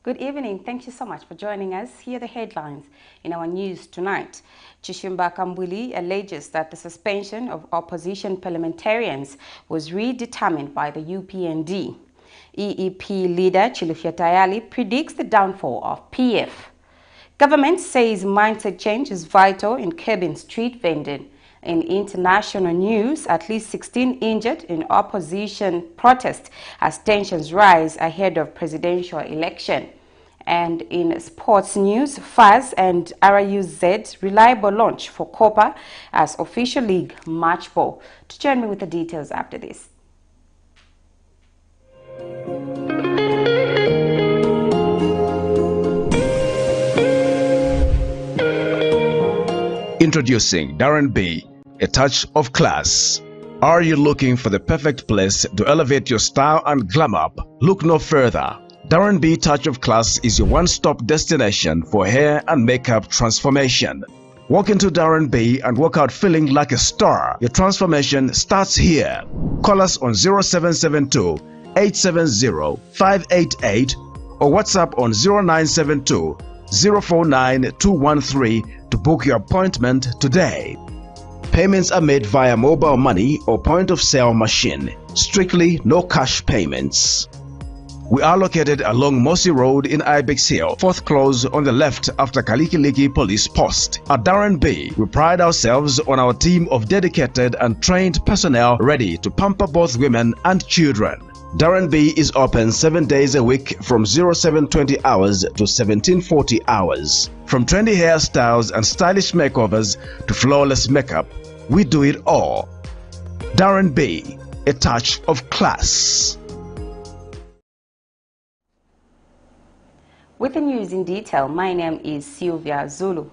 Good evening. Thank you so much for joining us. Here are the headlines in our news tonight. CHISHIMBA KAMBWILI alleges that the suspension of opposition parliamentarians was redetermined by the UPND. EEP leader CHILUFYA TAYALI predicts the downfall of PF. Government says mindset change is vital in curbing street vending. In international news, at least 16 injured in opposition protest as tensions rise ahead of presidential election. And in sports news, FAS and RUZ reliable launch for KOPA as official league match ball. To join me with the details after this. Introducing Darren B, a touch of class. Are you looking for the perfect place to elevate your style and glam up? Look no further. Darren B Touch of Class is your one-stop destination for hair and makeup transformation. Walk into Darren B and walk out feeling like a star. Your transformation starts here. Call us on 0772 870 588 or WhatsApp on 0972 049 213 to book your appointment today. Payments are made via mobile money or point-of-sale machine. Strictly no cash payments. We are located along Mossy Road in Ibex Hill, fourth close on the left after Kalikiliki Police Post. At Darren B, we pride ourselves on our team of dedicated and trained personnel ready to pamper both women and children. Darren B is open 7 days a week from 0720 hours to 1740 hours. From trendy hairstyles and stylish makeovers to flawless makeup, we do it all. Darren B, a touch of class. With the news in detail, my name is Sylvia Zulu.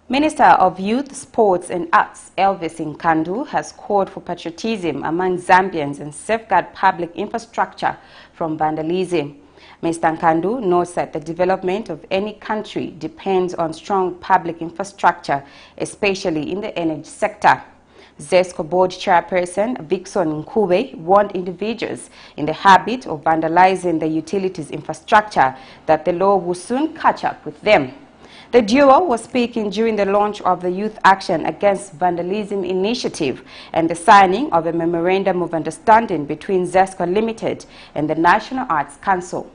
Minister of Youth, Sports and Arts Elvis Nkandu has called for patriotism among Zambians and safeguard public infrastructure from vandalism. Mr. Nkandu notes that the development of any country depends on strong public infrastructure, especially in the energy sector. ZESCO board chairperson Vixon Nkube warned individuals in the habit of vandalizing the utilities infrastructure that the law will soon catch up with them. The duo was speaking during the launch of the Youth Action Against Vandalism initiative and the signing of a memorandum of understanding between ZESCO Limited and the National Arts Council.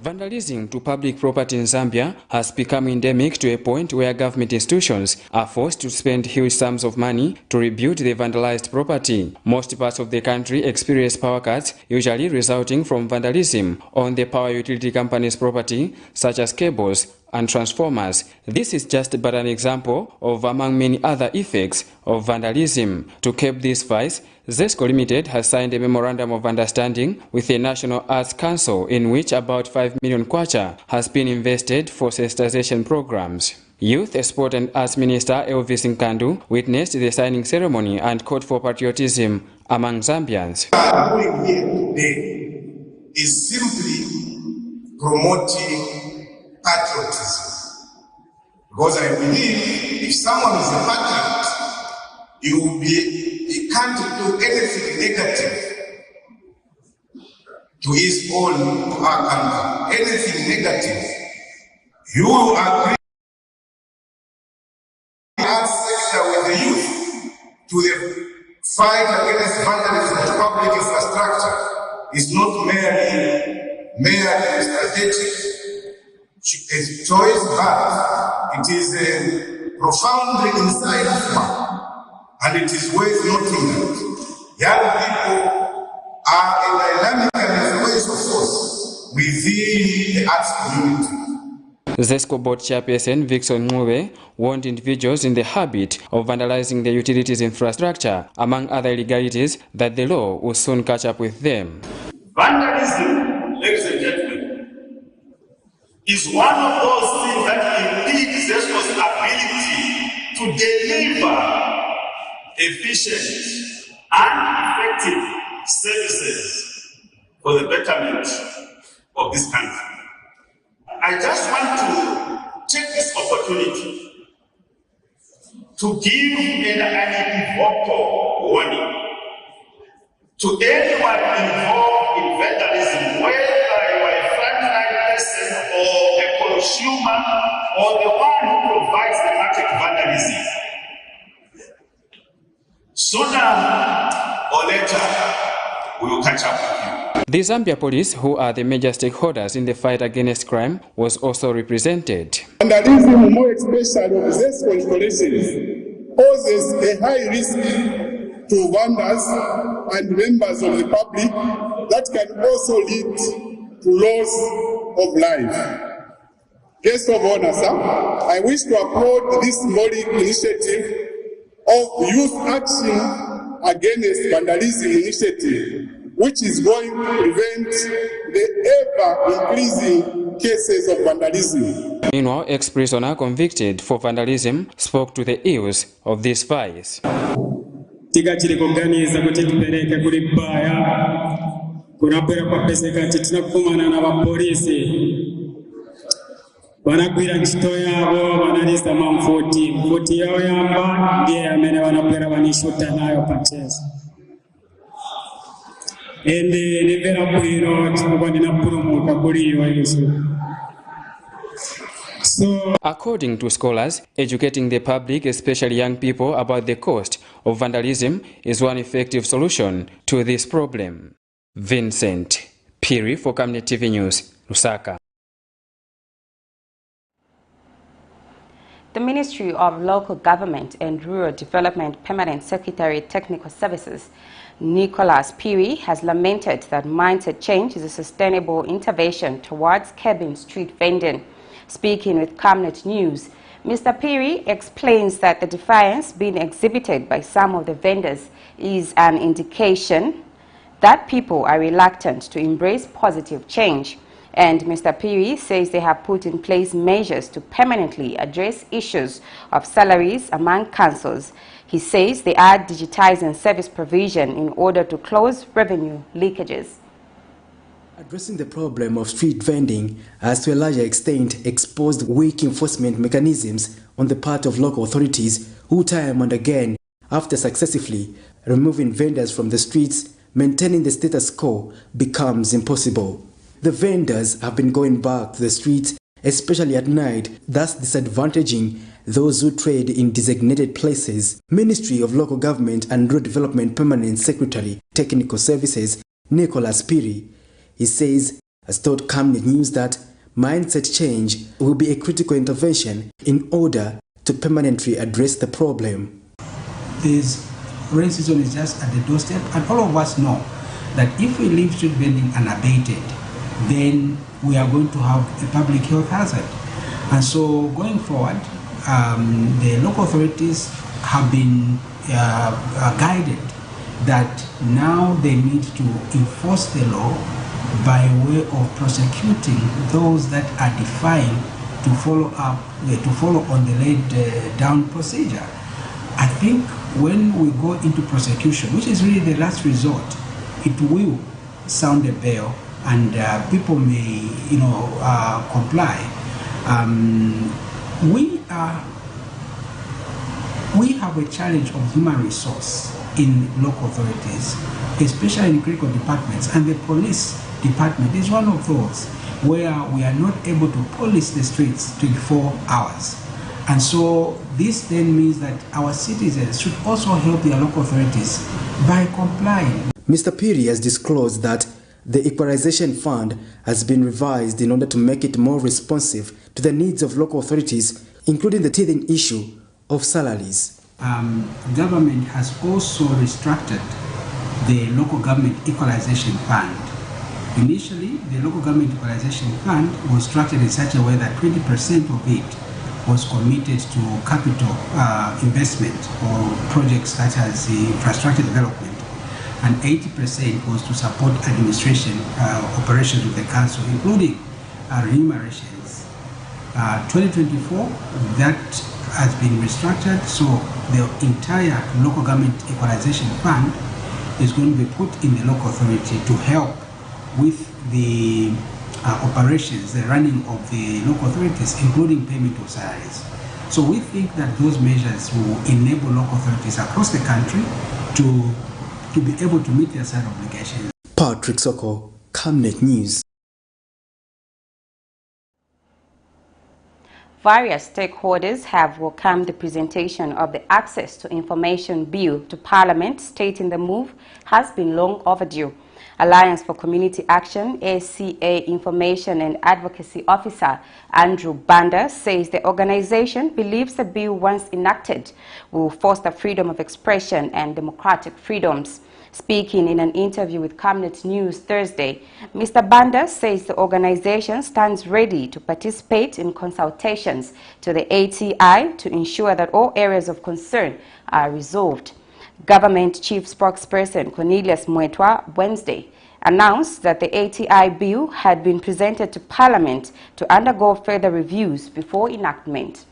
Vandalism to public property in Zambia has become endemic to a point where government institutions are forced to spend huge sums of money to rebuild the vandalized property. Most parts of the country experience power cuts, usually resulting from vandalism on the power utility company's property, such as cables and transformers. This is just but an example of among many other effects of vandalism. To curb these vices, ZESCO Limited has signed a memorandum of understanding with the National Arts Council in which about 5 million kwacha has been invested for sensitization programs. Youth, Sport and Arts Minister Elvis Nkandu witnessed the signing ceremony and called for patriotism among Zambians. What we are doing here today is simply promoting patriotism. Because I believe if someone is a patriot, he can't do anything negative to his own, to our country. Anything negative. You agree arts sector with the youth to the fight against vandalism to public infrastructure is not merely strategic. It's choice, but it is profoundly insightful, and it is worth noting that young people are a dynamic and influential force within the arts community. ZESCO board chairperson Vixon Nkube warned individuals in the habit of vandalizing the utilities infrastructure, among other illegalities, that the law will soon catch up with them. Vandalism, ladies and gentlemen, is one of those things that impedes ZESCO's ability to deliver efficient and effective services for the betterment of this country. I just want to take this opportunity to give an unequivocal warning to anyone involved in vandalism, whether you are a frontline person or a consumer or the one who provides the market vandalism. Sooner or later, we will catch up with you. The Zambia police, who are the major stakeholders in the fight against crime, was also represented. Vandalism, more especially of these constellations, poses a high risk to vandals and members of the public that can also lead to loss of life. Guest of honor, sir, I wish to applaud this symbolic initiative of youth action against vandalism initiative, which is going to prevent the ever-increasing cases of vandalism. Meanwhile, ex-prisoner convicted for vandalism spoke to the ills of this vice. Tikachiri kuganiza kuti tipereke kuri baya kunapera kwapeseka kuti tinakumana na vapolisi vanagwira ntchito yavo vanalisa mfuti yavo yamba ndiye amene vanapera vanishuta nayo pachesa ende ndimvera bwino chifukwa ndinapulumuka kuri iyo isu. According to scholars, educating the public, especially young people, about the cost of vandalism is one effective solution to this problem. Vincent Piri for Camnet TV News, Lusaka. The Ministry of Local Government and Rural Development Permanent Secretary Technical Services, Nicholas Piri, has lamented that mindset change is a sustainable intervention towards curbing street vending. Speaking with Camnet News, Mr. Piri explains that the defiance being exhibited by some of the vendors is an indication that people are reluctant to embrace positive change. And Mr. Piri says they have put in place measures to permanently address issues of salaries among councils. He says they are digitizing service provision in order to close revenue leakages. Addressing the problem of street vending has to a larger extent exposed weak enforcement mechanisms on the part of local authorities who time and again, after successively removing vendors from the streets, maintaining the status quo becomes impossible. The vendors have been going back to the streets, especially at night, thus disadvantaging those who trade in designated places. Ministry of Local Government and Rural Development Permanent Secretary Technical Services, Nicholas Piri, he says, has told Camnet News that mindset change will be a critical intervention in order to permanently address the problem. This rain season is just at the doorstep, and all of us know that if we leave street vending unabated, then we are going to have a public health hazard. And so going forward, the local authorities have been guided that now they need to enforce the law by way of prosecuting those that are defying to follow on the laid down procedure. I think when we go into prosecution, which is really the last resort, it will sound a bell and people may, comply. We have a challenge of human resource in local authorities, especially in critical departments, and the police department is one of those where we are not able to police the streets 24 hours. And so this then means that our citizens should also help their local authorities by complying. Mr. Piri has disclosed that the Equalization Fund has been revised in order to make it more responsive to the needs of local authorities, including the teething issue of salaries. Government has also restructured the Local Government Equalization Fund. Initially, the Local Government Equalization Fund was structured in such a way that 20% of it was committed to capital investment or projects such as infrastructure development, and 80% was to support administration operations of the council, including remunerations. 2024, that has been restructured, so the entire Local Government Equalization Fund is going to be put in the local authority to help with the operations, the running of the local authorities, including payment of salaries. So we think that those measures will enable local authorities across the country to be able to meet their side obligations. Patrick Soko, Camnet News. Various stakeholders have welcomed the presentation of the Access to Information Bill to Parliament, stating the move has been long overdue. Alliance for Community Action, ACA Information and Advocacy Officer Andrew Banda says the organization believes the bill, once enacted, will foster freedom of expression and democratic freedoms. Speaking in an interview with Camnet News Thursday, Mr. Banda says the organization stands ready to participate in consultations to the ATI to ensure that all areas of concern are resolved. Government Chief Spokesperson Cornelius Mwetwa Wednesday announced that the ATI bill had been presented to Parliament to undergo further reviews before enactment.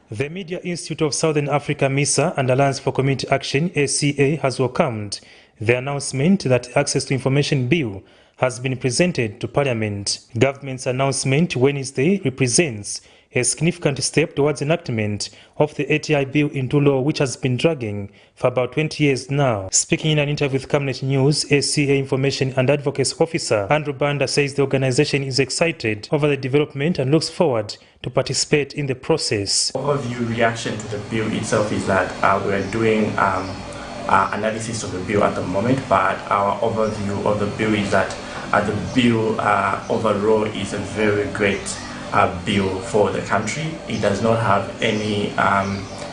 The Media Institute of Southern Africa, MISA, and Alliance for Community Action, ACA, has welcomed the announcement that the Access to Information Bill has been presented to Parliament. Government's announcement Wednesday represents a significant step towards enactment of the ATI bill into law, which has been dragging for about 20 years now. Speaking in an interview with Camnet News, ACA Information and Advocacy Officer Andrew Banda says the organization is excited over the development and looks forward to participate in the process. Overview reaction to the bill itself is that we are doing analysis of the bill at the moment, but our overview of the bill is that the bill overall is a very great bill for the country. It does not have any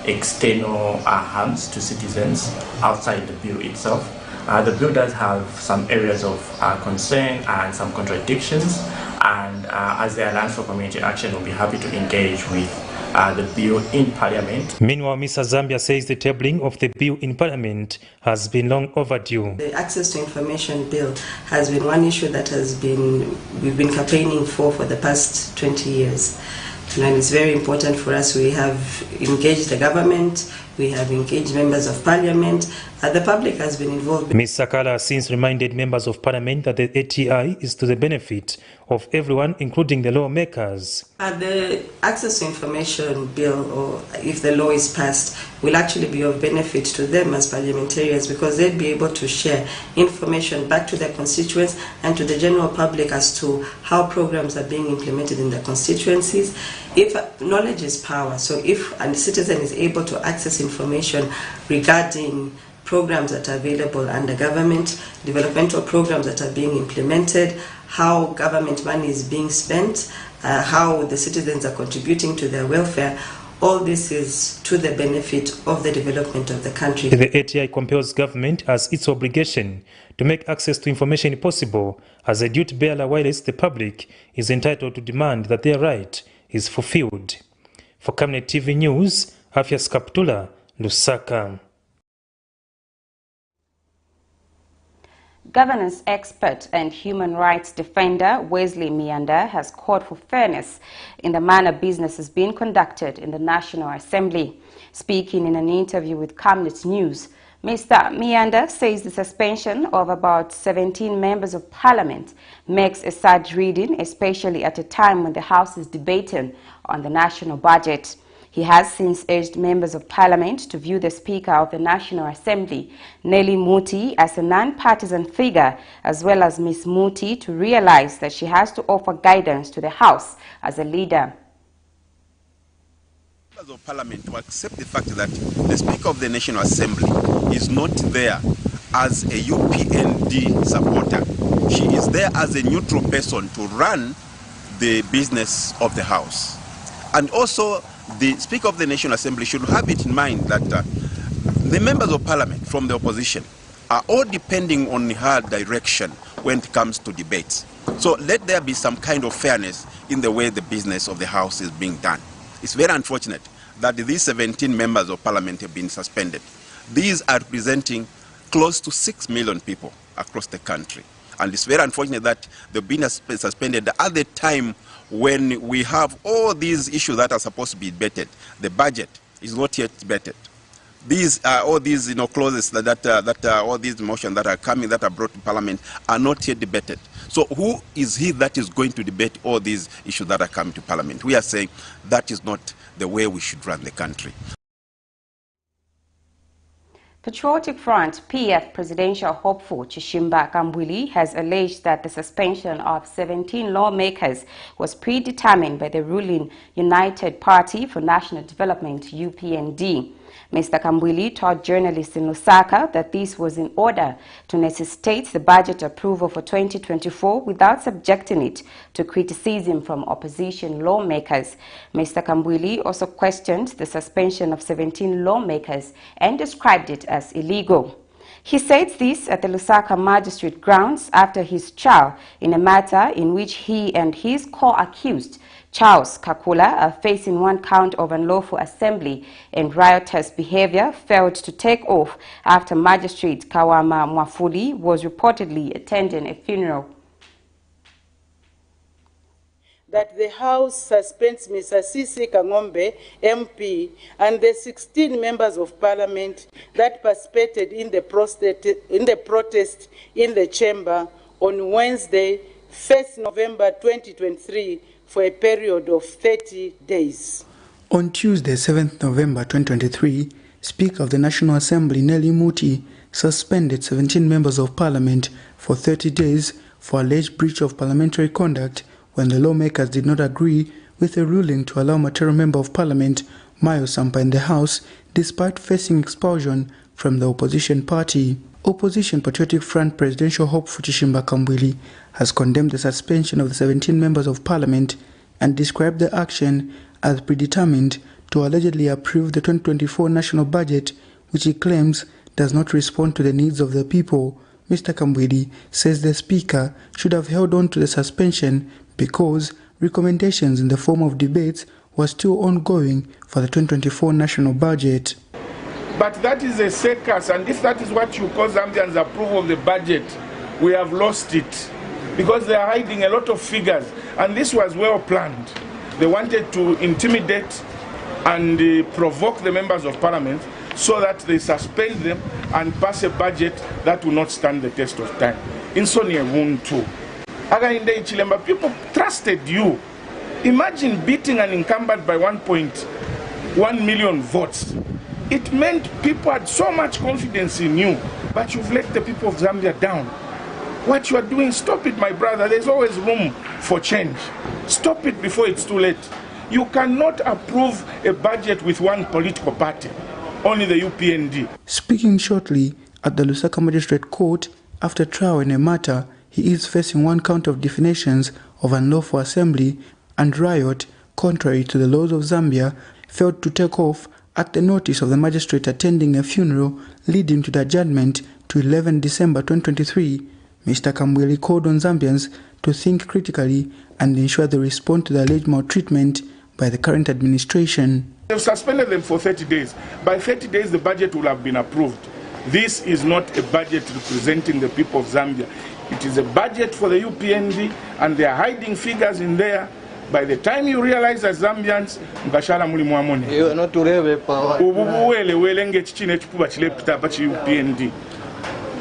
external harms to citizens outside the bill itself. The bill does have some areas of concern and some contradictions, and as the Alliance for Community Action, will be happy to engage with the bill in Parliament. Meanwhile, Mr. Zambia says the tabling of the bill in Parliament has been long overdue. The Access to Information Bill has been one issue that we've been campaigning for the past 20 years. And it's very important for us. We have engaged the government, we have engaged members of Parliament, the public has been involved. Ms. Sakala has since reminded members of Parliament that the ATI is to the benefit of everyone, including the lawmakers. The Access to Information Bill, or if the law is passed, will actually be of benefit to them as parliamentarians, because they'll be able to share information back to their constituents and to the general public as to how programs are being implemented in their constituencies. If knowledge is power, so if a citizen is able to access information regarding programs that are available under government, developmental programs that are being implemented, how government money is being spent, how the citizens are contributing to their welfare, all this is to the benefit of the development of the country. The ATI compels government as its obligation to make access to information possible as a duty bearer, whilst the public is entitled to demand that their right is fulfilled. For Camnet TV News, Afias Kaptula, Lusaka. Governance expert and human rights defender Wesley Mianda has called for fairness in the manner business is being conducted in the National Assembly. Speaking in an interview with Camnet News, Mr. Mianda says the suspension of about 17 members of Parliament makes a sad reading, especially at a time when the House is debating on the national budget. He has since urged members of Parliament to view the Speaker of the National Assembly, Nelly Muti, as a non-partisan figure, as well as Ms. Muti to realize that she has to offer guidance to the House as a leader. Members of Parliament to accept the fact that the Speaker of the National Assembly is not there as a UPND supporter. She is there as a neutral person to run the business of the House. And also, the Speaker of the National Assembly should have it in mind that the members of Parliament from the opposition are all depending on her direction when it comes to debates. So let there be some kind of fairness in the way the business of the House is being done. It's very unfortunate that these 17 members of Parliament have been suspended. These are representing close to 6 million people across the country. And it's very unfortunate that they've been suspended at the time when we have all these issues that are supposed to be debated. The budget is not yet debated. These all these clauses all these motions that are coming, that are brought to Parliament, are not yet debated. So who is he that is going to debate all these issues that are coming to Parliament? We are saying that is not the way we should run the country. Patriotic Front PF presidential hopeful CHISHIMBA KAMBWILI has alleged that the suspension of 17 lawmakers was predetermined by the ruling United Party for National Development UPND. Mr. KAMBWILI told journalists in Lusaka that this was in order to necessitate the budget approval for 2024 without subjecting it to criticism from opposition lawmakers. Mr. KAMBWILI also questioned the suspension of 17 lawmakers and described it as illegal. He said this at the Lusaka magistrate grounds after his trial in a matter in which he and his co-accused Charles Kakula are facing one count of unlawful assembly and riotous behavior failed to take off after Magistrate Kawama Mwafuli was reportedly attending a funeral. That the House suspends Mr. Sisi Kangombe, MP, and the 16 members of Parliament that participated in the protest in the chamber on Wednesday, 1st November 2023, for a period of 30 days. On Tuesday, 7th November 2023, Speaker of the National Assembly, Nelly Muti, suspended 17 members of Parliament for 30 days for alleged breach of parliamentary conduct when the lawmakers did not agree with a ruling to allow material member of Parliament, Mayo Sampa, in the House, despite facing expulsion from the opposition party. Opposition Patriotic Front Presidential hopeful CHISHIMBA KAMBWILI has condemned the suspension of the 17 members of Parliament and described the action as predetermined to allegedly approve the 2024 national budget, which he claims does not respond to the needs of the people. Mr. KAMBWILI says the Speaker should have held on to the suspension because recommendations in the form of debates were still ongoing for the 2024 national budget. But that is a circus, and if that is what you call Zambians' approval of the budget, we have lost it. Because they are hiding a lot of figures, and this was well planned. They wanted to intimidate and provoke the members of Parliament so that they suspend them and pass a budget that will not stand the test of time. In Sonia Woon too. People trusted you. Imagine beating an incumbent by 1.1 million votes. It meant people had so much confidence in you, but you've let the people of Zambia down. What you are doing, stop it, my brother. There's always room for change. Stop it before it's too late. You cannot approve a budget with one political party, only the UPND. Speaking shortly at the Lusaka Magistrate Court after trial in a matter, he is facing one count of definitions of unlawful assembly and riot contrary to the laws of Zambia, failed to take off at the notice of the magistrate attending a funeral leading to the adjournment to 11 December 2023. Mr. KAMBWILI called on Zambians to think critically and ensure they respond to the alleged maltreatment by the current administration. They've suspended them for 30 days. By 30 days, the budget will have been approved. This is not a budget representing the people of Zambia. It is a budget for the UPND, and they are hiding figures in there. By the time you realize as Zambians,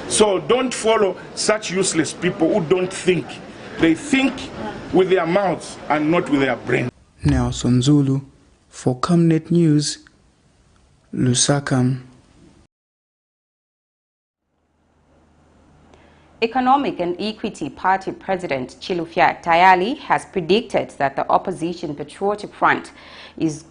so don't follow such useless people who don't think. They think with their mouths and not with their brain. Nelson Zulu for Camnet News, Lusaka. Economic and Equity Party President CHILUFYA TAYALI has predicted that the opposition Patriotic Front is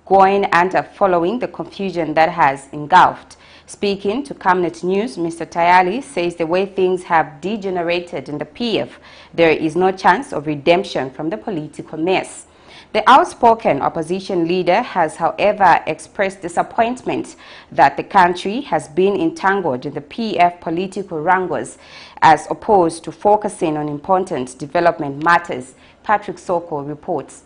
going under following the confusion that has engulfed. Speaking to Camnet News, Mr. TAYALI says the way things have degenerated in the PF, there is no chance of redemption from the political mess. The outspoken opposition leader has, however, expressed disappointment that the country has been entangled in the PF political wrangles as opposed to focusing on important development matters. Patrick Soko reports.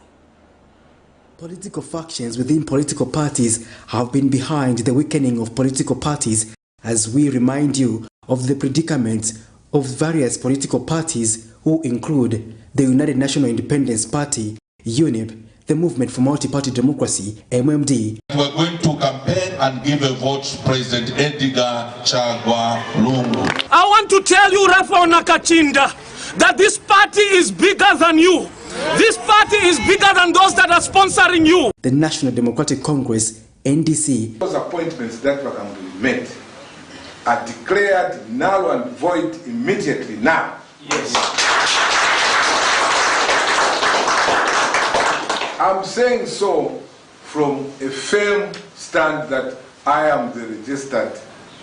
Political factions within political parties have been behind the weakening of political parties, as we remind you of the predicament of various political parties who include the United National Independence Party, UNIP, the Movement for Multi-Party Democracy, MMD. We're going to campaign and give a vote to President Edgar Chagwa Lungu. I want to tell you, Rafael Nakachinda, that this party is bigger than you. This party is bigger than those that are sponsoring you. The National Democratic Congress, NDC. Those appointments that were met are declared null and void immediately now. Yes. I'm saying so from a firm stand that I am the registered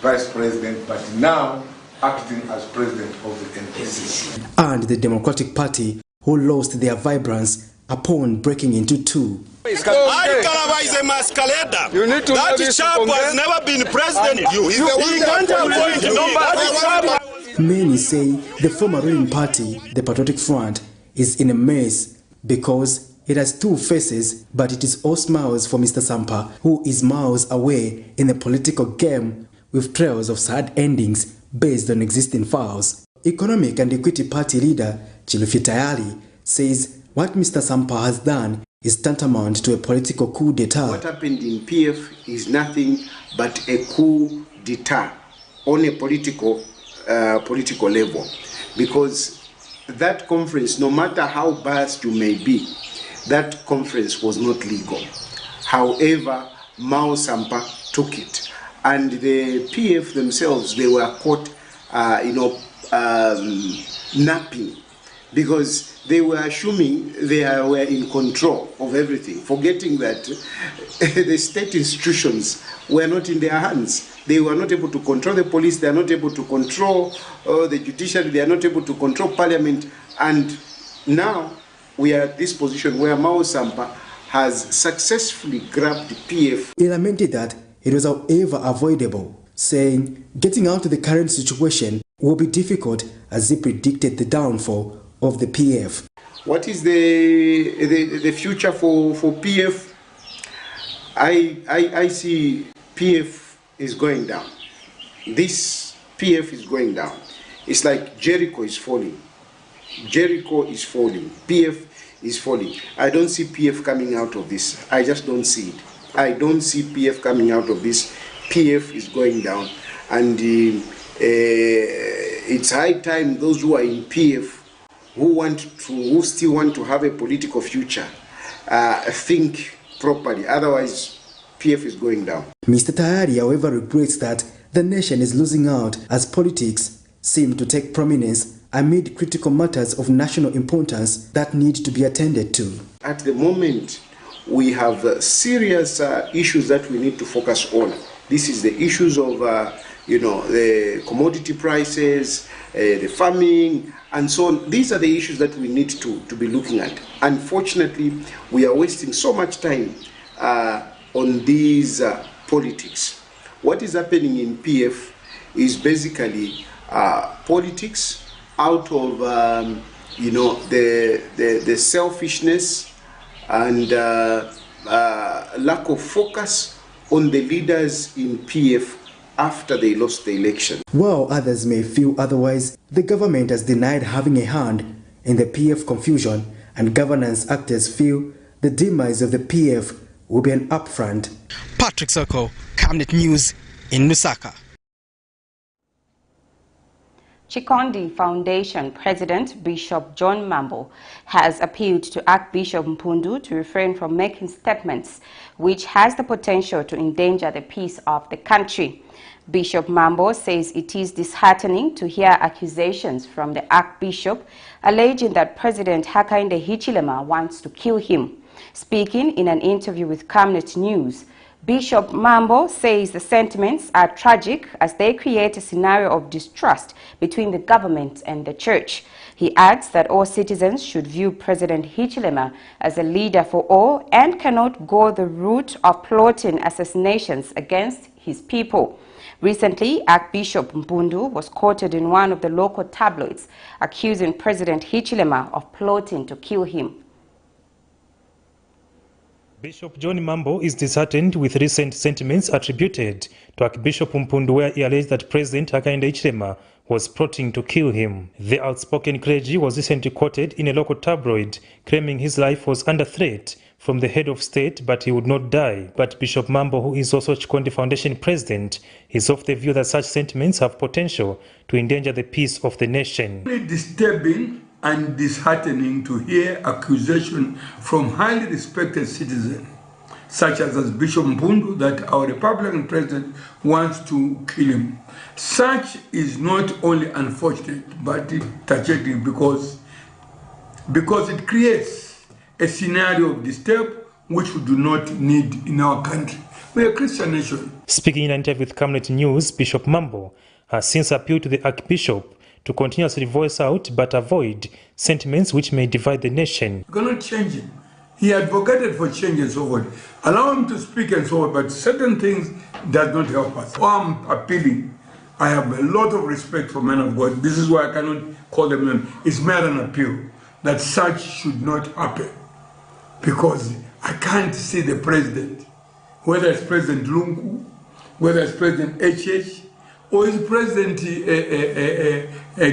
Vice President, but now acting as President of the NPC. And the Democratic Party, who lost their vibrance upon breaking into two. Kalaba is a masquerader. You need to that chap has never been president. Many say the former ruling party, the Patriotic Front, is in a mess because it has two faces, but it is all smiles for Mr. Sampa, who is miles away in the political game with trails of sad endings based on existing files. Economic and Equity Party leader CHILUFYA TAYALI says what Mr. Sampa has done is tantamount to a political coup d'etat. What happened in PF is nothing but a coup d'etat on a political level, because that conference, no matter how biased you may be, that conference was not legal. However, Mao Sampa took it, and the PF themselves, they were caught, napping, because they were assuming they were in control of everything, forgetting that the state institutions were not in their hands. They were not able to control the police, they are not able to control the judiciary, they are not able to control parliament, and now we are at this position where Mao Sampa has successfully grabbed the PF. He lamented that it was however avoidable, saying getting out of the current situation will be difficult as he predicted the downfall of the PF. What is the future for PF? I see PF is going down. This PF is going down. It's like Jericho is falling. Jericho is falling. PF is falling. I don't see PF coming out of this. I just don't see it. I don't see PF coming out of this. PF is going down. And it's high time those who are in PF, who still want to have a political future, think properly. Otherwise, PF is going down. Mr. Tayari, however, regrets that the nation is losing out as politics seem to take prominence amid critical matters of national importance that need to be attended to. At the moment, we have serious issues that we need to focus on. This is the issues of, the commodity prices, the farming, and so on. These are the issues that we need to be looking at. Unfortunately, we are wasting so much time on these politics. What is happening in PF is basically politics out of the selfishness and lack of focus on the leaders in PF after they lost the election. While others may feel otherwise, the government has denied having a hand in the PF confusion, and governance actors feel the demise of the PF will be an upfront. Patrick Soko, Camnet News in Lusaka. Chikondi Foundation President Bishop John Mambo has appealed to Archbishop Mpundu to refrain from making statements which has the potential to endanger the peace of the country. Bishop Mambo says it is disheartening to hear accusations from the Archbishop alleging that President Hakainde Hichilema wants to kill him. Speaking in an interview with Camnet News, Bishop Mambo says the sentiments are tragic as they create a scenario of distrust between the government and the church. He adds that all citizens should view President Hichilema as a leader for all and cannot go the route of plotting assassinations against his people. Recently, Archbishop Mpundu was quoted in one of the local tabloids accusing President Hichilema of plotting to kill him. Bishop John Mambo is disheartened with recent sentiments attributed to Archbishop Mpundu, where he alleged that President Hakainde Hichilema was plotting to kill him. The outspoken clergy was recently quoted in a local tabloid claiming his life was under threat from the head of state, but he would not die. But Bishop Mambo, who is also Chikondi Foundation president, is of the view that such sentiments have potential to endanger the peace of the nation. Very disturbing and disheartening to hear accusation from highly respected citizens such as Bishop Mpundu, that our Republican president wants to kill him. Such is not only unfortunate, but tragic because it creates a scenario of disturb which we do not need in our country. We are a Christian nation. Speaking in an interview with Camnet News, Bishop Mambo has since appealed to the Archbishop to continuously voice out but avoid sentiments which may divide the nation. You cannot change him. He advocated for change and so forth. Allow him to speak and so forth, but certain things does not help us. I'm appealing. I have a lot of respect for men of God. This is why I cannot call them men. It's mere an appeal that such should not happen. Because I can't see the president, whether it's President Lungu, whether it's President HH, or it's President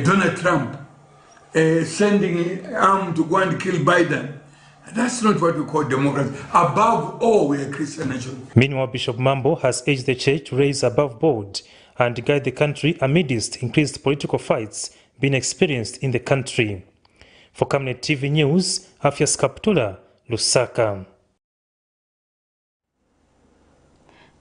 Donald Trump sending arm to go and kill Biden. That's not what we call democracy. Above all, we are a Christian nation. Meanwhile, Bishop Mambo has urged the church to raise above board and guide the country amidst increased political fights being experienced in the country. For Camnet TV News, Afias Kaptula, Lusaka.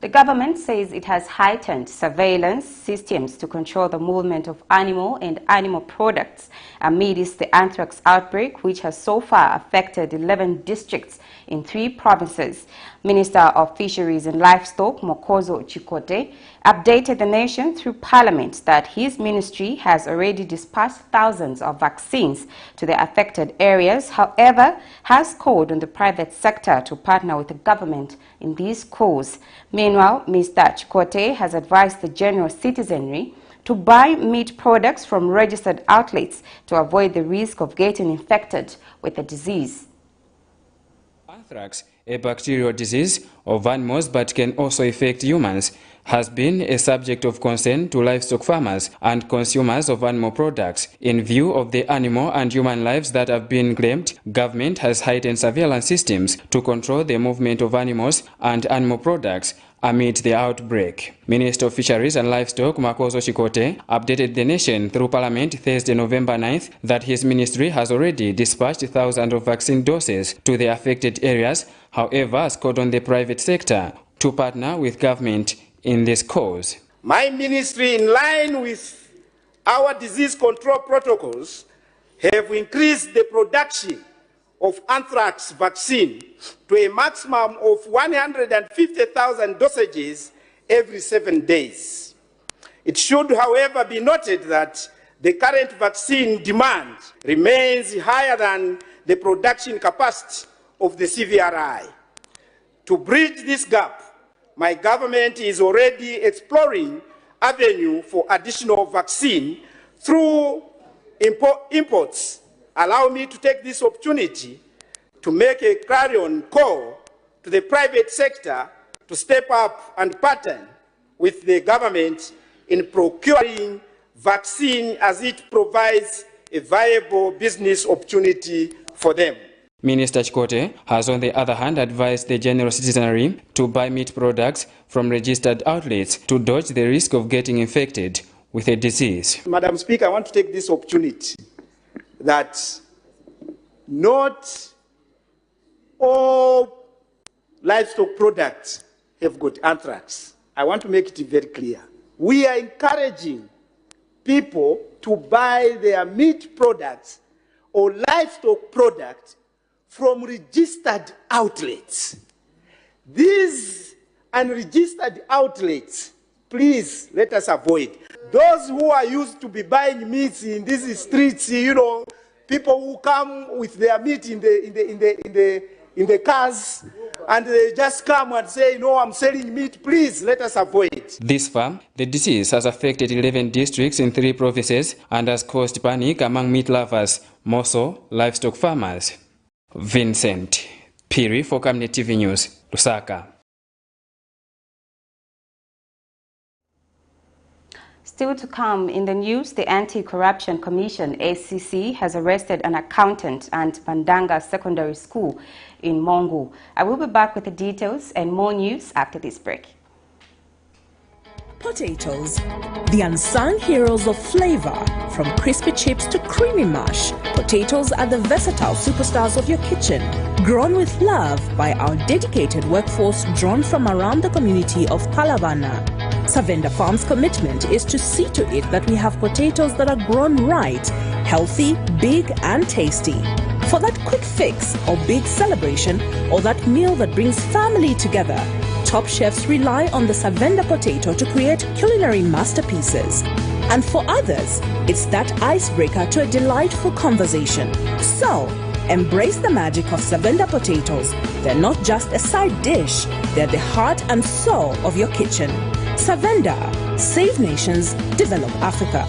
The government says it has heightened surveillance systems to control the movement of animal and animal products amidst the anthrax outbreak, which has so far affected 11 districts in 3 provinces. Minister of Fisheries and Livestock, Mokozo Chikote, updated the nation through Parliament that his ministry has already dispatched thousands of vaccines to the affected areas, however, has called on the private sector to partner with the government in this cause. Meanwhile, Mr. Chikote has advised the general citizenry to buy meat products from registered outlets to avoid the risk of getting infected with the disease. Anthrax, a bacterial disease of animals but can also affect humans, has been a subject of concern to livestock farmers and consumers of animal products. In view of the animal and human lives that have been claimed, government has heightened surveillance systems to control the movement of animals and animal products amid the outbreak. Minister of Fisheries and Livestock, Mokozo Chikote, updated the nation through Parliament Thursday, November 9th, that his ministry has already dispatched thousands of vaccine doses to the affected areas, however, has called on the private sector to partner with government in this cause. My ministry, in line with our disease control protocols, have increased the production of anthrax vaccine to a maximum of 150,000 dosages every 7 days. It should, however, be noted that the current vaccine demand remains higher than the production capacity of the CVRI. To bridge this gap, my government is already exploring avenue for additional vaccine through imports. Allow me to take this opportunity to make a clarion call to the private sector to step up and partner with the government in procuring vaccine as it provides a viable business opportunity for them. Minister Chikote has on the other hand advised the general citizenry to buy meat products from registered outlets to dodge the risk of getting infected with a disease. Madam Speaker, I want to take this opportunity that not all livestock products have got anthrax. I want to make it very clear. We are encouraging people to buy their meat products or livestock products from registered outlets. These unregistered outlets, please let us avoid. Those who are used to be buying meats in these streets, you know, people who come with their meat in the cars, and they just come and say, no, I'm selling meat, please let us avoid. This far, the disease has affected 11 districts in 3 provinces and has caused panic among meat lovers, more so livestock farmers. Vincent Piri for Camnet TV News, Lusaka. Still to come in the news, the Anti-Corruption Commission, ACC, has arrested an accountant at Bandanga Secondary School in Mongu. I will be back with the details and more news after this break. Potatoes, the unsung heroes of flavor. From crispy chips to creamy mash, potatoes are the versatile superstars of your kitchen. Grown with love by our dedicated workforce drawn from around the community of Palavana. Savenda Farm's commitment is to see to it that we have potatoes that are grown right, healthy, big and tasty. For that quick fix or big celebration or that meal that brings family together, top chefs rely on the Savenda potato to create culinary masterpieces. And for others, it's that icebreaker to a delightful conversation. So, embrace the magic of Savenda potatoes. They're not just a side dish, they're the heart and soul of your kitchen. Savenda, save nations, develop Africa.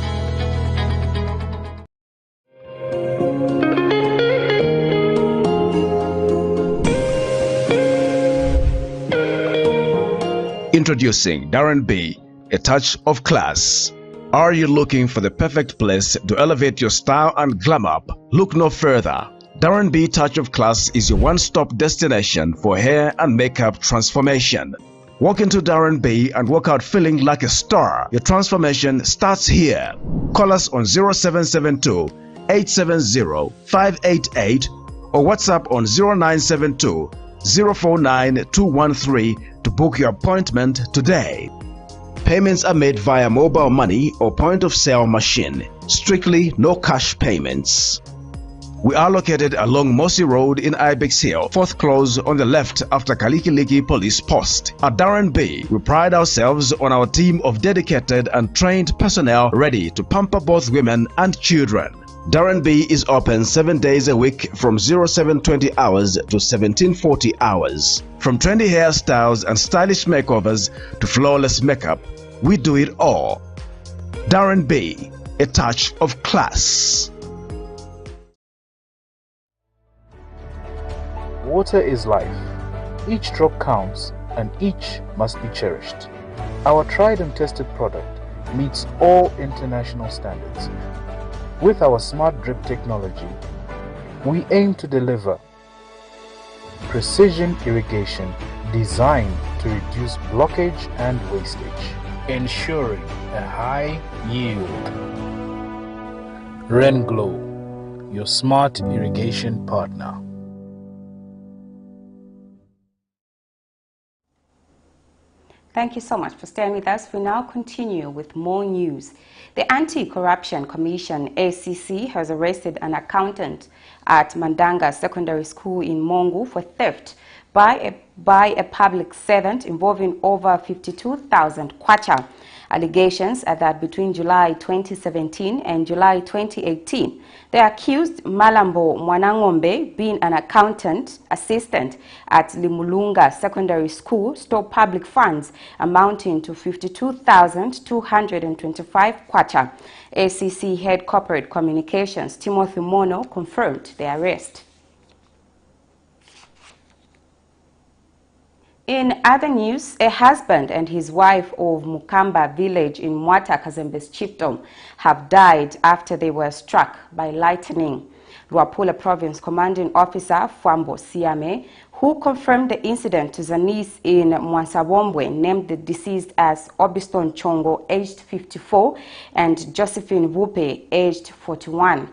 Introducing Darren B, a touch of class. Are you looking for the perfect place to elevate your style and glam up? Look no further. Darren B Touch of Class is your one-stop destination for hair and makeup transformation. Walk into Darren B and walk out feeling like a star. Your transformation starts here. Call us on 0772 870 588 or WhatsApp on 0972 049 213 to book your appointment today. Payments are made via mobile money or point-of-sale machine. Strictly no cash payments. We are located along Mossy Road in Ibex Hill, fourth close on the left after Kalikiliki Police Post. At Darren B, we pride ourselves on our team of dedicated and trained personnel ready to pamper both women and children. Darren B is open 7 days a week from 0720 hours to 1740 hours. From trendy hairstyles and stylish makeovers to flawless makeup, we do it all. Darren B, a touch of class. Water is life. Each drop counts and each must be cherished. Our tried and tested product meets all international standards. With our smart drip technology, we aim to deliver precision irrigation designed to reduce blockage and wastage, ensuring a high yield. RenGlow, your smart irrigation partner. Thank you so much for staying with us. We now continue with more news. The Anti-Corruption Commission, ACC, has arrested an accountant at Mandanga Secondary School in Mongu for theft by a public servant involving over 52,000 kwacha. Allegations are that between July 2017 and July 2018, they accused Malambo Mwanangombe, being an accountant assistant at Limulunga Secondary School, stole public funds amounting to 52,225 kwacha. ACC Head Corporate Communications Timothy Mono confirmed the arrest. In other news, a husband and his wife of Mukamba village in Mwata Kazembe's chiefdom have died after they were struck by lightning. Luapula Province Commanding Officer Fwambo Siame, who confirmed the incident to Zanis in Mwansabombwe, named the deceased as Obiston Chongo, aged 54, and Josephine Vupe, aged 41.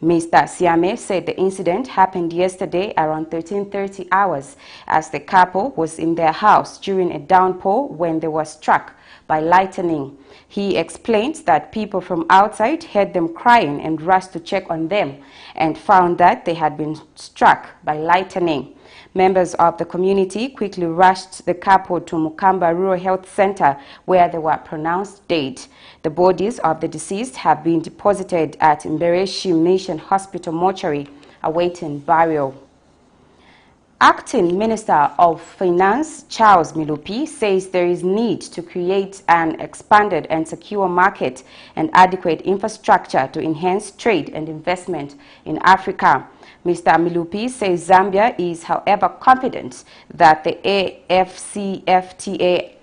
Mr. Siame said the incident happened yesterday around 13:30 hours as the couple was in their house during a downpour when they were struck by lightning. He explained that people from outside heard them crying and rushed to check on them and found that they had been struck by lightning. Members of the community quickly rushed the couple to Mukamba Rural Health Center where they were pronounced dead. The bodies of the deceased have been deposited at Mbereshi Mission Hospital mortuary awaiting burial. Acting Minister of Finance Charles Milupi says there is need to create an expanded and secure market and adequate infrastructure to enhance trade and investment in Africa. Mr. Milupi says Zambia is, however, confident that the AfCFTA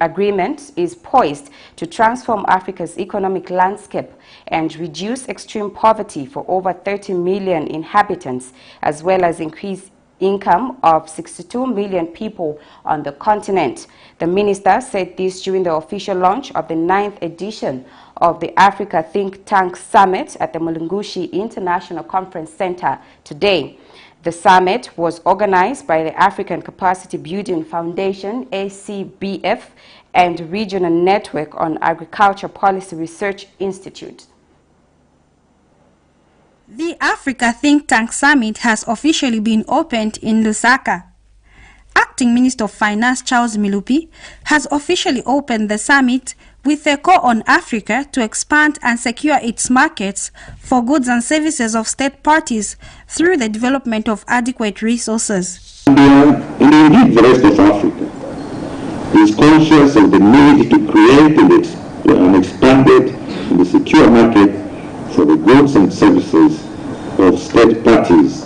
agreement is poised to transform Africa's economic landscape and reduce extreme poverty for over 30 million inhabitants, as well as increase income of 62 million people on the continent. The minister said this during the official launch of the 9th edition of the Africa Think Tank Summit at the Mulungushi International Conference Center today. The summit was organized by the African Capacity Building Foundation, ACBF, and Regional Network on Agriculture Policy Research Institute. The Africa Think Tank Summit has officially been opened in Lusaka. Acting Minister of Finance Charles Milupi has officially opened the summit with a call on Africa to expand and secure its markets for goods and services of state parties through the development of adequate resources. And indeed the rest of Africa is conscious of the need to create an expanded and secure market for the goods and services of state parties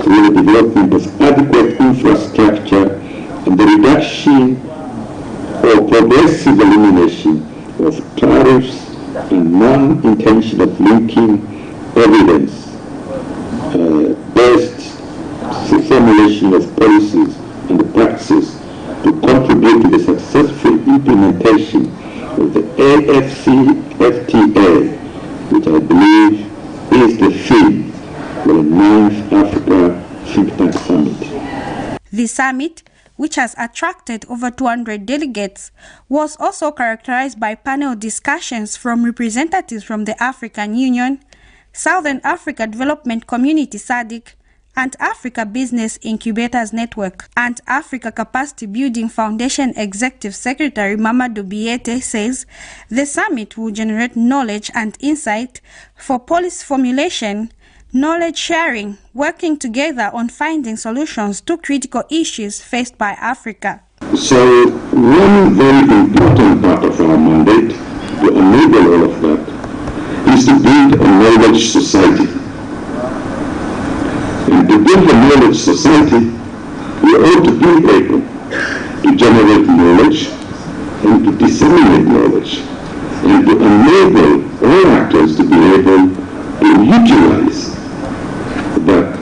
through the development of adequate infrastructure and the reduction or progressive elimination of tariffs and non-intentional linking evidence based formulation of policies and practices to contribute to the successful implementation of the AFCFTA, which I believe is the theme for the 9th Africa Think Tank Summit. The summit, which has attracted over 200 delegates, was also characterized by panel discussions from representatives from the African Union, Southern Africa Development Community SADC, and Africa Business Incubators Network. And Africa Capacity Building Foundation Executive Secretary Mamadou Biete says the summit will generate knowledge and insight for policy formulation, knowledge sharing, working together on finding solutions to critical issues faced by Africa. So one very important part of our mandate to enable all of that is to build a knowledge society. And to build a knowledge society, we ought to be able to generate knowledge and to disseminate knowledge and to enable all actors to be able to utilize that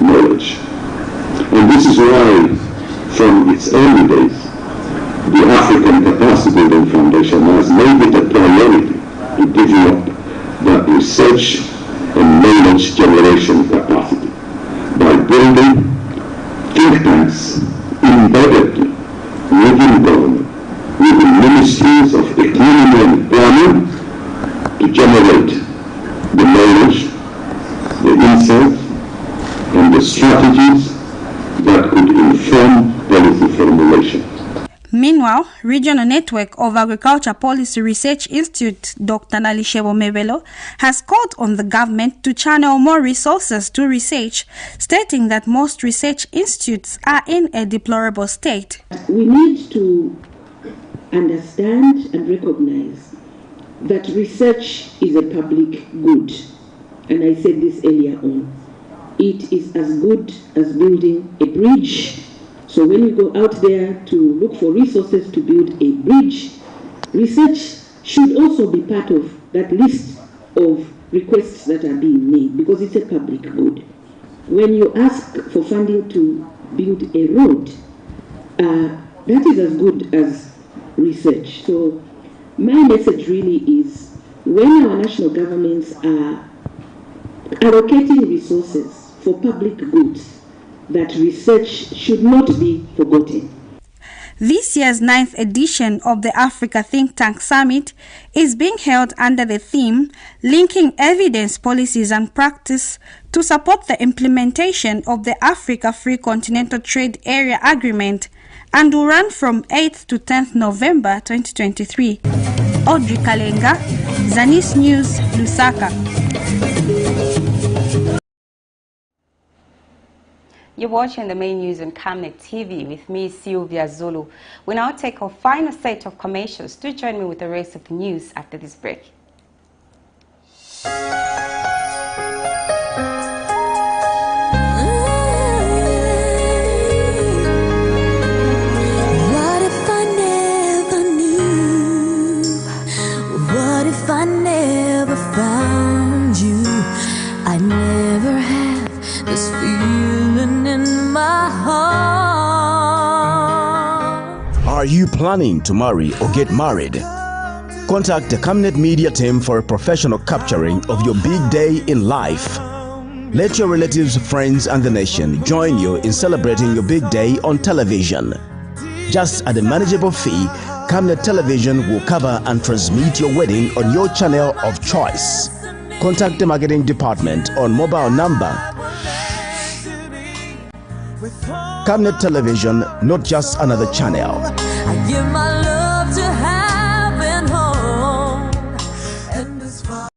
knowledge. And this is why, from its early days, the African Capacity Building Foundation has made it a priority to develop that research and knowledge generation capacity by building think tanks embedded within government, within ministries of economy and planning, to generate the knowledge, the insight, and the strategies that could inform policy formulation. Meanwhile, Regional Network of Agriculture Policy Research Institute, Dr. Nalishebo Mebelo, has called on the government to channel more resources to research, stating that most research institutes are in a deplorable state. We need to understand and recognize that research is a public good. And I said this earlier on. It is as good as building a bridge. So when you go out there to look for resources to build a bridge, research should also be part of that list of requests that are being made, because it's a public good. When you ask for funding to build a road, that is as good as research. So my message really is, when our national governments are allocating resources for public goods, that research should not be forgotten. This year's 9th edition of the Africa Think Tank Summit is being held under the theme Linking Evidence, Policies and Practice to support the implementation of the Africa Free Continental Trade Area Agreement, and will run from 8th to 10th November 2023. Audrey Kalenga, Zanis News, Lusaka. You're watching the main news on Camnet TV with me, Sylvia Zulu. We now take our final set of commercials. Do join me with the rest of the news after this break. What if I never knew? What if I never found you? I never have this feeling in my Are you planning to marry or get married? Contact the Camnet media team for a professional capturing of your big day in life. Let your relatives, friends and the nation join you in celebrating your big day on television. Just at a manageable fee, Camnet Television will cover and transmit your wedding on your channel of choice. Contact the marketing department on mobile number. Camnet Television, not just another channel. I give my love to having home. And as far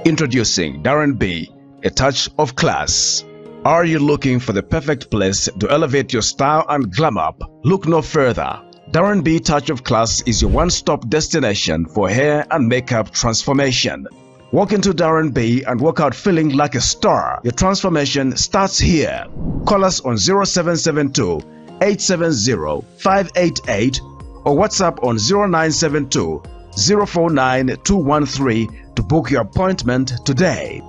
Introducing Darren B, a touch of class. Are you looking for the perfect place to elevate your style and glam up? Look no further. Darren B Touch of Class is your one-stop destination for hair and makeup transformation. Walk into Darren B and walk out feeling like a star. Your transformation starts here. Call us on 0772 870 588 or WhatsApp on 0972 049 213 to book your appointment today.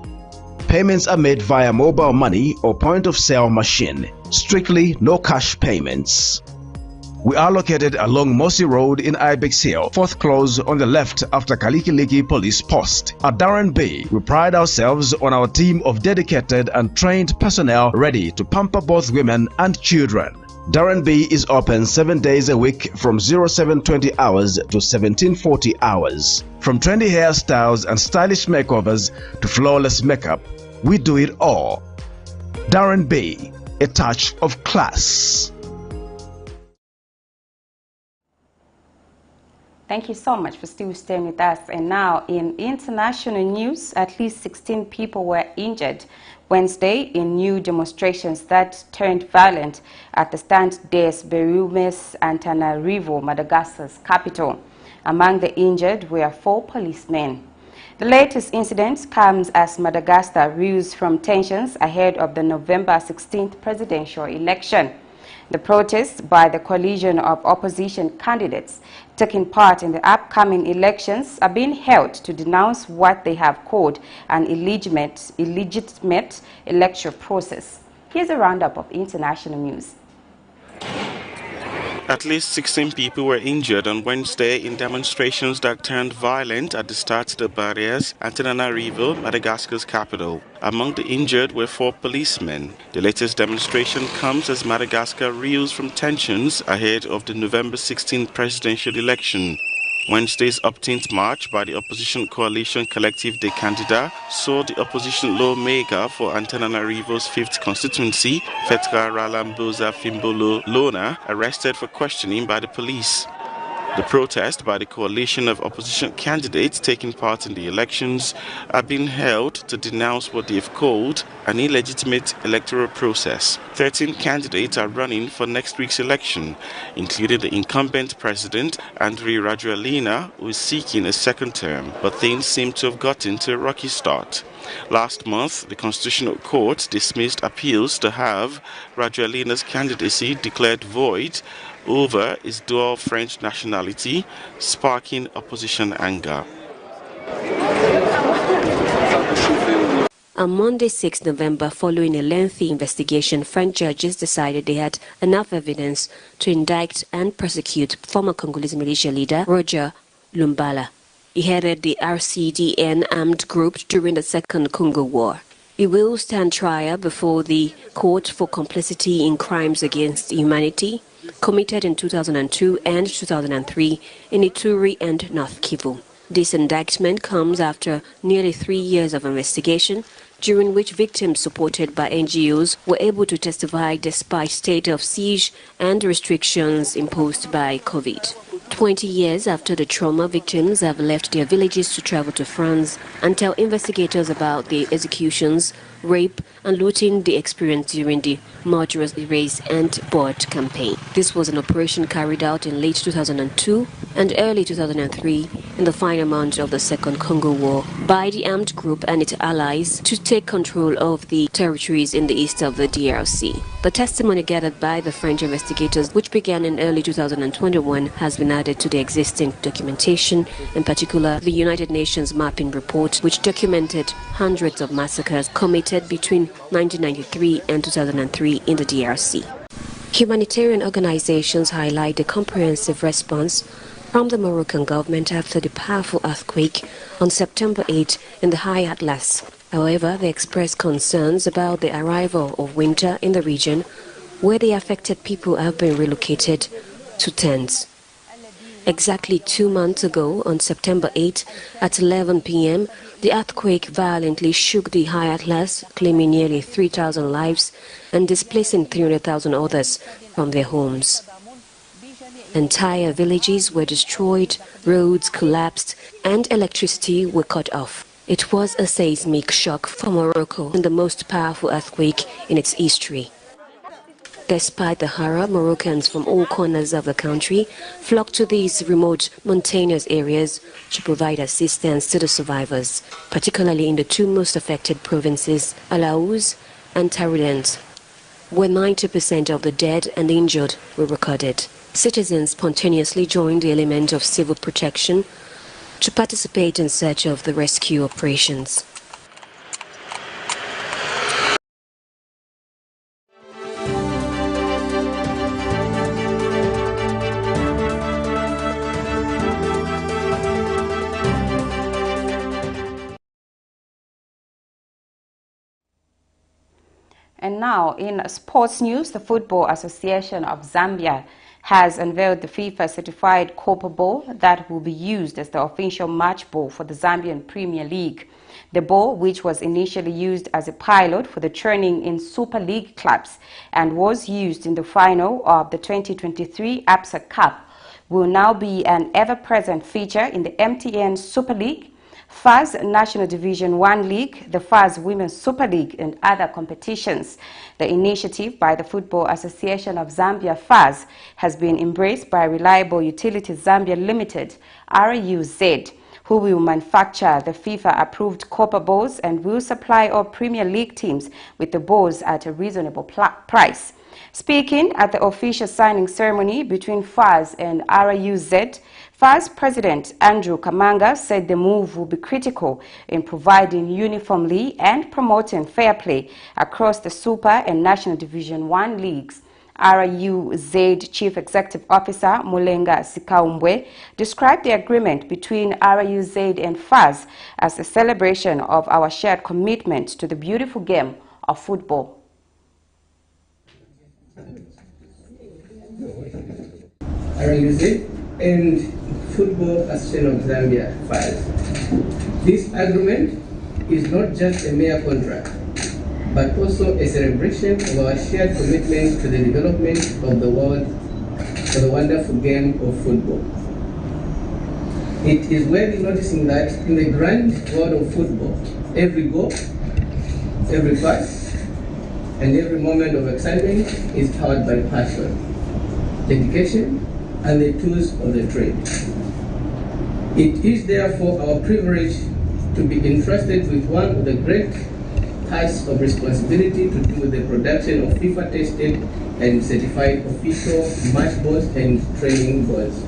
Payments are made via mobile money or point-of-sale machine. Strictly no cash payments. We are located along Mossy Road in Ibex Hill, 4th close on the left after Kalikiliki Police Post. At Darren B, we pride ourselves on our team of dedicated and trained personnel ready to pamper both women and children. Darren B is open 7 days a week from 0720 hours to 1740 hours. From trendy hairstyles and stylish makeovers to flawless makeup, we do it all. Darren B, a touch of class. Thank you so much for still staying with us. And now in international news, at least 16 people were injured Wednesday in new demonstrations that turned violent at the Stand des Berumes, Antananarivo, Madagascar's capital. Among the injured were 4 policemen. The latest incident comes as Madagascar reels from tensions ahead of the November 16th presidential election. The protests by the coalition of opposition candidates taking part in the upcoming elections are being held to denounce what they have called an illegitimate electoral process. Here's a roundup of international news. At least 16 people were injured on Wednesday in demonstrations that turned violent at the Stade des Barrières, Antananarivo, Madagascar's capital. Among the injured were 4 policemen. The latest demonstration comes as Madagascar reels from tensions ahead of the November 16th presidential election. Wednesday's 18th march by the opposition coalition Collective des Candidats saw the opposition lawmaker for Antananarivo's 5th constituency, Fetra Ralamboza Fimbolo Lona, arrested for questioning by the police. The protest by the coalition of opposition candidates taking part in the elections are being held to denounce what they have called an illegitimate electoral process. 13 candidates are running for next week's election, including the incumbent president, Andry Rajoelina, who is seeking a second term, but things seem to have gotten to a rocky start. Last month, the Constitutional Court dismissed appeals to have Rajoelina's candidacy declared void over his dual French nationality, sparking opposition anger. On Monday, 6 November, following a lengthy investigation, French judges decided they had enough evidence to indict and prosecute former Congolese militia leader Roger Lumbala. He headed the RCDN armed group during the Second Congo War. He will stand trial before the Court for complicity in crimes against humanity committed in 2002 and 2003 in Ituri and North Kivu. This indictment comes after nearly 3 years of investigation, during which victims supported by NGOs were able to testify despite state of siege and restrictions imposed by COVID. 20 years after the trauma, victims have left their villages to travel to France and tell investigators about the executions rape, and looting they experienced during the murderous Erase and Board campaign. This was an operation carried out in late 2002 and early 2003 in the final months of the Second Congo War by the armed group and its allies to take control of the territories in the east of the DRC. The testimony gathered by the French investigators, which began in early 2021, has been added to the existing documentation, in particular the United Nations mapping report, which documented hundreds of massacres committed between 1993 and 2003 in the DRC. Humanitarian organizations highlight the comprehensive response from the Moroccan government after the powerful earthquake on September 8 in the High Atlas. However, they express concerns about the arrival of winter in the region, where the affected people have been relocated to tents. Exactly 2 months ago, on September 8 at 11 p.m., the earthquake violently shook the High Atlas, claiming nearly 3,000 lives and displacing 300,000 others from their homes. Entire villages were destroyed, roads collapsed, and electricity were cut off. It was a seismic shock for Morocco and the most powerful earthquake in its history. Despite the horror, Moroccans from all corners of the country flocked to these remote mountainous areas to provide assistance to the survivors, particularly in the two most affected provinces, ALLEGES and TAYALI, where 90% of the dead and injured were recorded. Citizens spontaneously joined the element of civil protection to participate in search of the rescue operations. And now, in sports news, the Football Association of Zambia has unveiled the FIFA-certified KOPA ball that will be used as the official match ball for the Zambian Premier League. The ball, which was initially used as a pilot for the training in Super League clubs and was used in the final of the 2023 ABSA Cup, will now be an ever-present feature in the MTN Super League, FAS National Division 1 League, the FAS Women's Super League, and other competitions. The initiative by the Football Association of Zambia, FAS, has been embraced by Reliable Utilities Zambia Limited, RUZ, who will manufacture the FIFA-approved KOPA balls and will supply all Premier League teams with the balls at a reasonable price. Speaking at the official signing ceremony between FAS and RUZ, FAS President Andrew Kamanga said the move will be critical in providing uniformly and promoting fair play across the Super and National Division 1 leagues. RUZ Chief Executive Officer Mulenga Sikaumbwe described the agreement between RUZ and FAS as a celebration of our shared commitment to the beautiful game of football. RUZ and Football Association of Zambia, FAS. This agreement is not just a mere contract, but also a celebration of our shared commitment to the development of the world for the wonderful game of football. It is worth noticing that in the grand world of football, every goal, every pass, and every moment of excitement is powered by passion, dedication, and the tools of the trade. It is therefore our privilege to be entrusted with one of the great tasks of responsibility to do with the production of FIFA-tested and certified official match balls and training balls,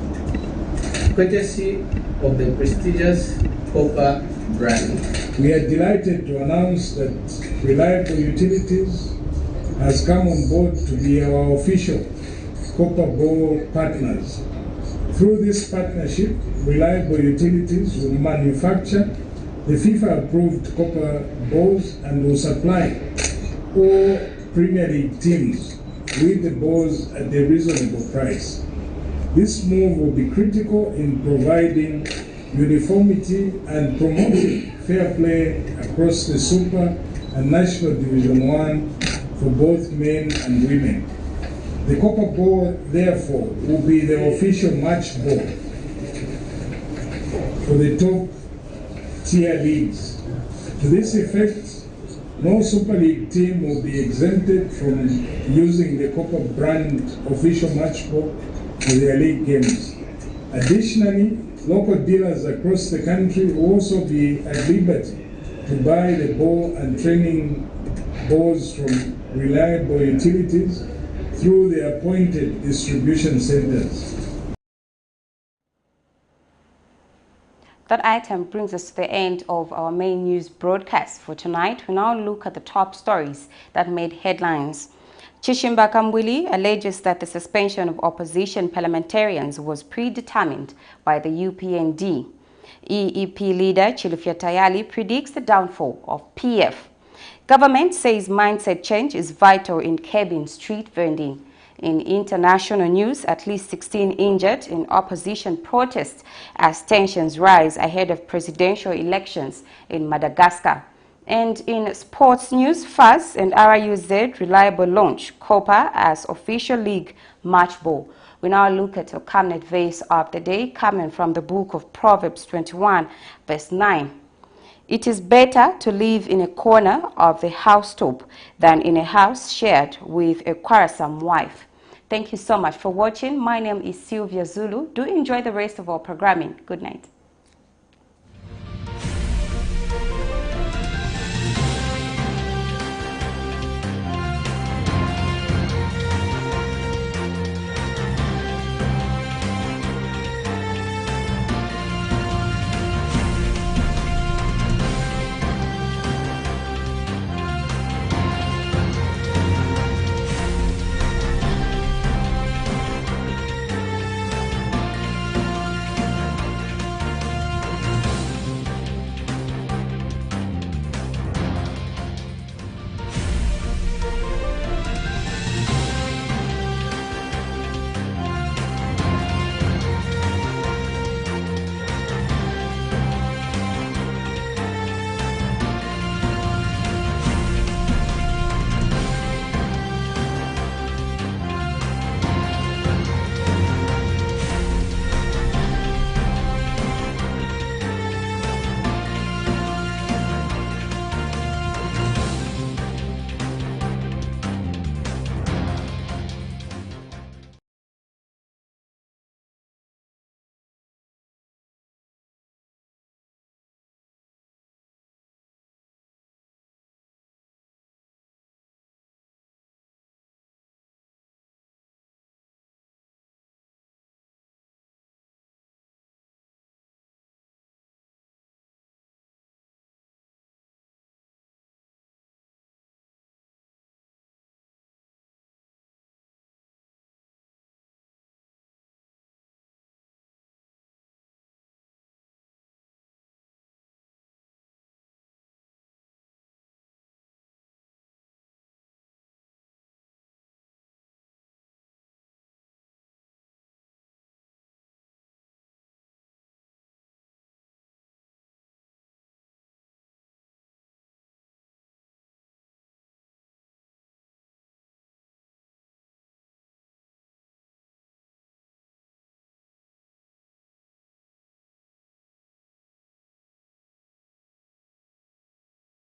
courtesy of the prestigious KOPA brand. We are delighted to announce that Reliable Utilities has come on board to be our official KOPA ball partners. Through this partnership, Reliable Utilities will manufacture the FIFA-approved KOPA balls and will supply all Premier League teams with the balls at a reasonable price. This move will be critical in providing uniformity and promoting fair play across the Super and National Division 1 for both men and women. The KOPA ball, therefore, will be the official match ball for the top tier leagues. To this effect, No Super League team will be exempted from using the KOPA brand official match ball for their league games. Additionally, local dealers across the country will also be at liberty to buy the ball and training balls from reliable utilities through the appointed distribution centers. That item brings us to the end of our main news broadcast for tonight. We now look at the top stories that made headlines. CHISHIMBA KAMBWILI alleges that the suspension of opposition parliamentarians was predetermined by the UPND. EEP leader CHILUFYA TAYALI predicts the downfall of PF. Government says mindset change is vital in curbing street vending. In international news, at least 16 injured in opposition protests as tensions rise ahead of presidential elections in Madagascar. And in sports news, FAS and RUZ reliable launch KOPA as official league match ball. We now look at a Camnet verse of the day coming from the book of Proverbs 21, verse 9. It is better to live in a corner of the housetop than in a house shared with a quarrelsome wife. Thank you so much for watching. My name is Sylvia Zulu. Do enjoy the rest of our programming. Good night.